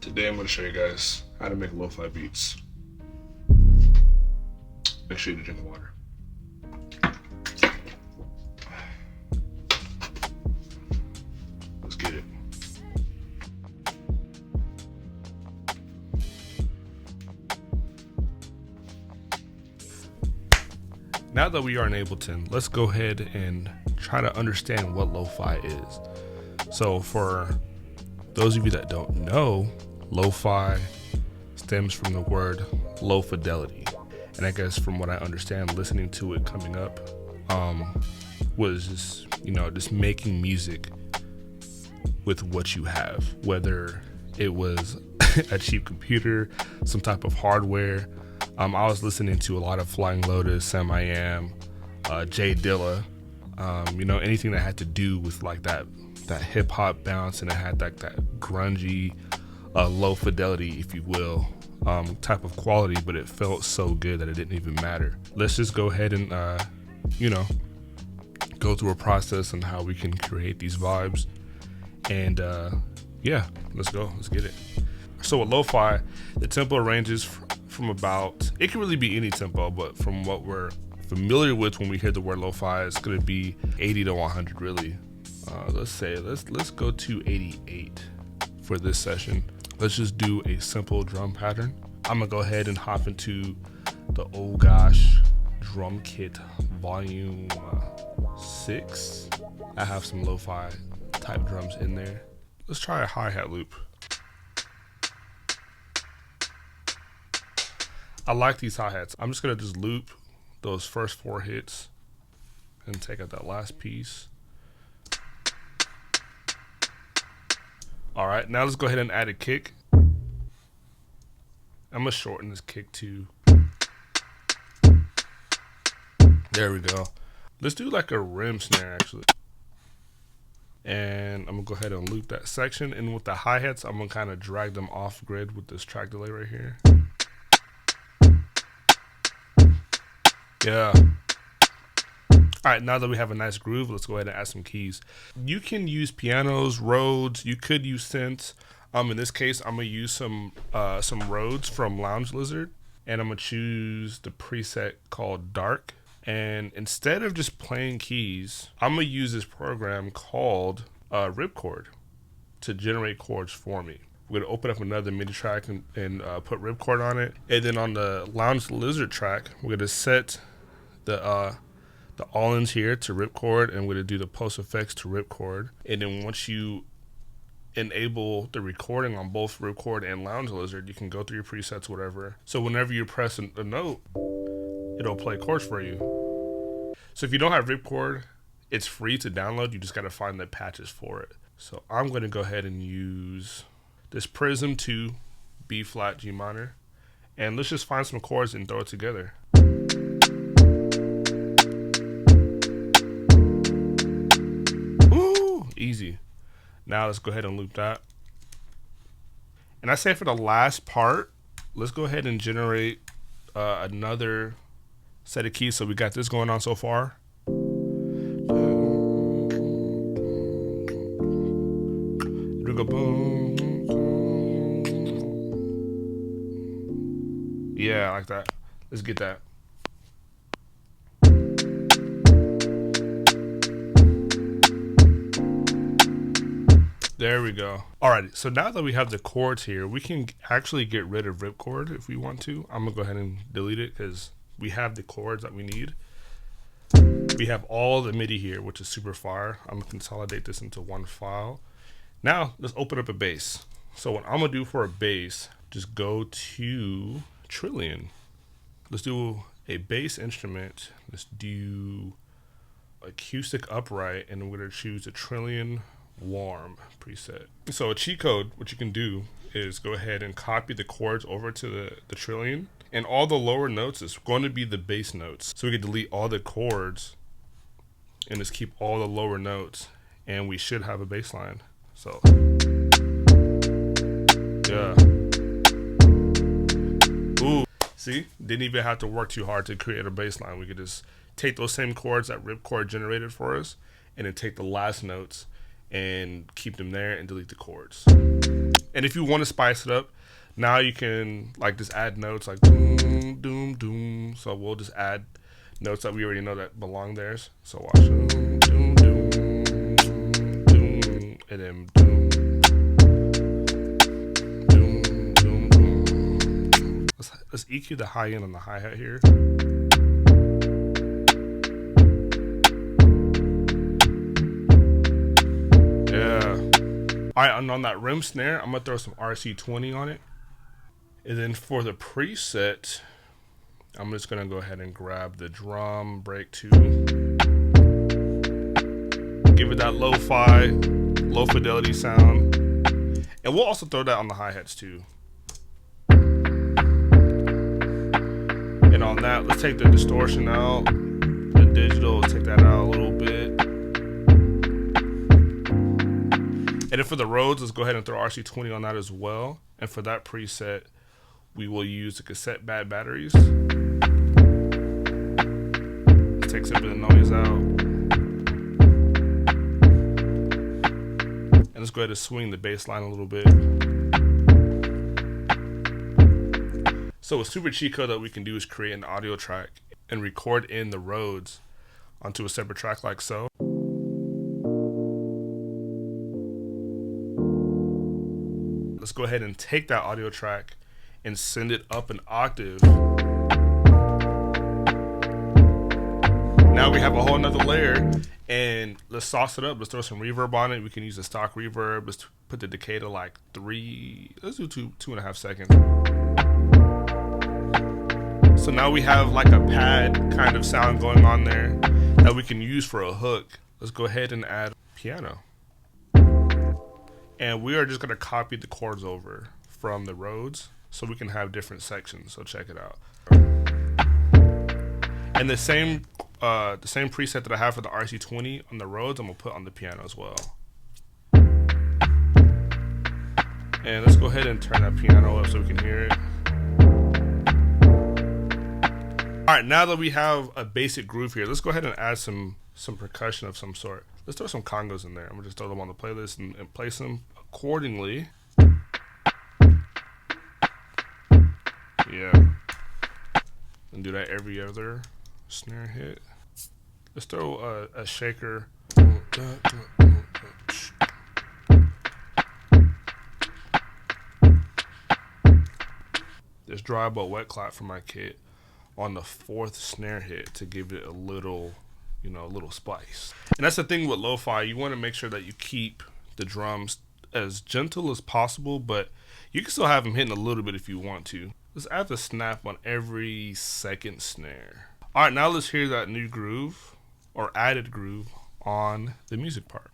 Today I'm going to show you guys how to make lo-fi beats. Make sure you drink water. Let's get it. Now that we are in Ableton, let's go ahead and try to understand what lo-fi is. So for those of you that don't know, lo-fi stems from the word low fidelity. And I guess from what I understand, listening to it coming up, was just making music with what you have, whether it was a cheap computer, some type of hardware. I was listening to a lot of Flying Lotus, Sam I Am, Jay Dilla, anything that had to do with like that hip hop bounce, and it had like that grungy, low fidelity, if you will, type of quality, but it felt so good that it didn't even matter. Let's just go ahead and, go through a process on how we can create these vibes. And let's go, let's get it. So with lo-fi, the tempo ranges from about, it can really be any tempo, but from what we're familiar with when we hear the word lo-fi, it's gonna be 80 to 100 really. Let's go to 88 for this session. Let's just do a simple drum pattern. I'm gonna go ahead and hop into the Oh Gosh drum kit volume 6. I have some lo-fi type drums in there. Let's try a hi-hat loop. I like these hi-hats. I'm just gonna just loop those first 4 hits and take out that last piece. All right, now let's go ahead and add a kick. I'm gonna shorten this kick to, there we go. Let's do like a rim snare actually. And I'm gonna go ahead and loop that section. And with the hi-hats, I'm gonna kind of drag them off grid with this track delay right here. Yeah. All right, now that we have a nice groove, let's go ahead and add some keys. You can use pianos, Rhodes, you could use synths. In this case, I'm gonna use some Rhodes from Lounge Lizard, and I'm gonna choose the preset called Dark. And instead of just playing keys, I'm gonna use this program called Ripchord to generate chords for me. We're gonna open up another MIDI track and put Ripchord on it. And then on the Lounge Lizard track, we're gonna set the all-ins here to Ripchord, and we're gonna do the post effects to Ripchord. And then once you enable the recording on both Ripchord and Lounge Lizard, you can go through your presets, whatever. So whenever you press a note, it'll play chords for you. So if you don't have Ripchord, it's free to download. You just gotta find the patches for it. So I'm gonna go ahead and use this Prism 2 B flat G minor, and let's just find some chords and throw it together. Easy. Now let's go ahead and loop that. And I say for the last part, let's go ahead and generate another set of keys. So we got this going on so far. Yeah, I like that. Let's get that. There we go. Alrighty, so now that we have the chords here, we can actually get rid of Ripchord if we want to. I'm gonna go ahead and delete it because we have the chords that we need. We have all the MIDI here, which is super fire. I'm gonna consolidate this into one file. Now let's open up a bass. So what I'm gonna do for a bass, just go to Trillion. Let's do a bass instrument. Let's do acoustic upright, and we're gonna choose a Trillion Warm preset. So a cheat code, what you can do is go ahead and copy the chords over to the Trillion, and all the lower notes is going to be the bass notes. So we can delete all the chords and just keep all the lower notes, and we should have a bass line. So yeah. Ooh, see, didn't even have to work too hard to create a bass line. We could just take those same chords that Ripchord generated for us, and then take the last notes and keep them there and delete the chords. And if you want to spice it up, now you can like just add notes like doom, doom, doom. So we'll just add notes that we already know that belong there. So watch. Doom, doom, doom, doom, and then doom, doom, doom, doom. Let's EQ the high end on the hi-hat here. Yeah. All right, and on that rim snare, I'm gonna throw some RC20 on it. And then for the preset, I'm just gonna go ahead and grab the drum break 2. Give it that lo-fi, low fidelity sound. And we'll also throw that on the hi-hats too. And on that, let's take the distortion out. The digital, take that out a little bit. And then for the Rhodes, let's go ahead and throw RC20 on that as well. And for that preset, we will use the cassette bad batteries. Let's take some of the noise out. And let's go ahead and swing the bass line a little bit. So a super cheat code that we can do is create an audio track and record in the Rhodes onto a separate track like so. Let's go ahead and take that audio track and send it up an octave. Now we have a whole nother layer, and let's sauce it up. Let's throw some reverb on it. We can use a stock reverb. Let's put the decay to like 3, let's do 2.5 seconds. So now we have like a pad kind of sound going on there that we can use for a hook. Let's go ahead and add piano. And we are just gonna copy the chords over from the Rhodes so we can have different sections. So check it out. And the same preset that I have for the RC20 on the Rhodes, I'm gonna put on the piano as well. And let's go ahead and turn that piano up so we can hear it. All right, now that we have a basic groove here, let's go ahead and add some percussion of some sort. Let's throw some congos in there. I'm gonna just throw them on the playlist and place them accordingly. Yeah, and do that every other snare hit. Let's throw a shaker. This dry but wet clap from my kit on the 4th snare hit to give it a little, a little spice. And that's the thing with lo-fi. You want to make sure that you keep the drums as gentle as possible, but you can still have them hitting a little bit if you want to. Let's add the snap on every 2nd snare. All right, now let's hear that new groove or added groove on the music part.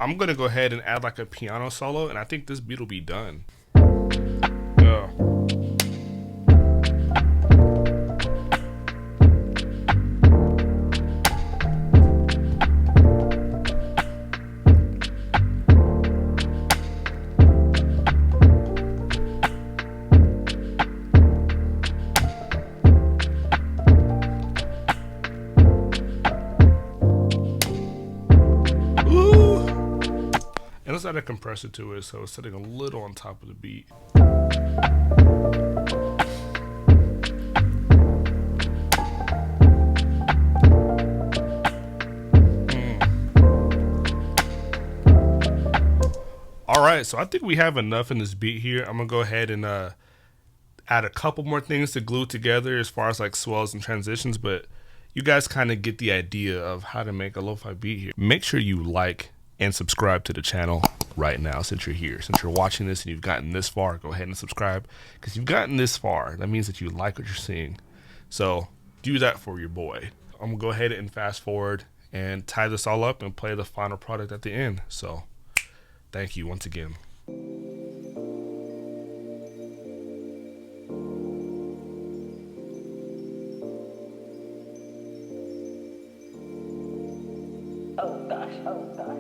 I'm gonna go ahead and add like a piano solo, and I think this beat will be done. Yeah. And let's add a compressor to it so it's sitting a little on top of the beat. All right, so I think we have enough in this beat here. I'm gonna go ahead and add a couple more things to glue together as far as like swells and transitions, but you guys kind of get the idea of how to make a lo-fi beat here. Make sure you like and subscribe to the channel right now since you're here. Since you're watching this and you've gotten this far, go ahead and subscribe, because you've gotten this far. That means that you like what you're seeing. So do that for your boy. I'm gonna go ahead and fast forward and tie this all up and play the final product at the end. So thank you once again. Oh gosh, oh gosh.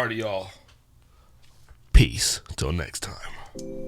Alrighty, y'all. Peace. Till next time.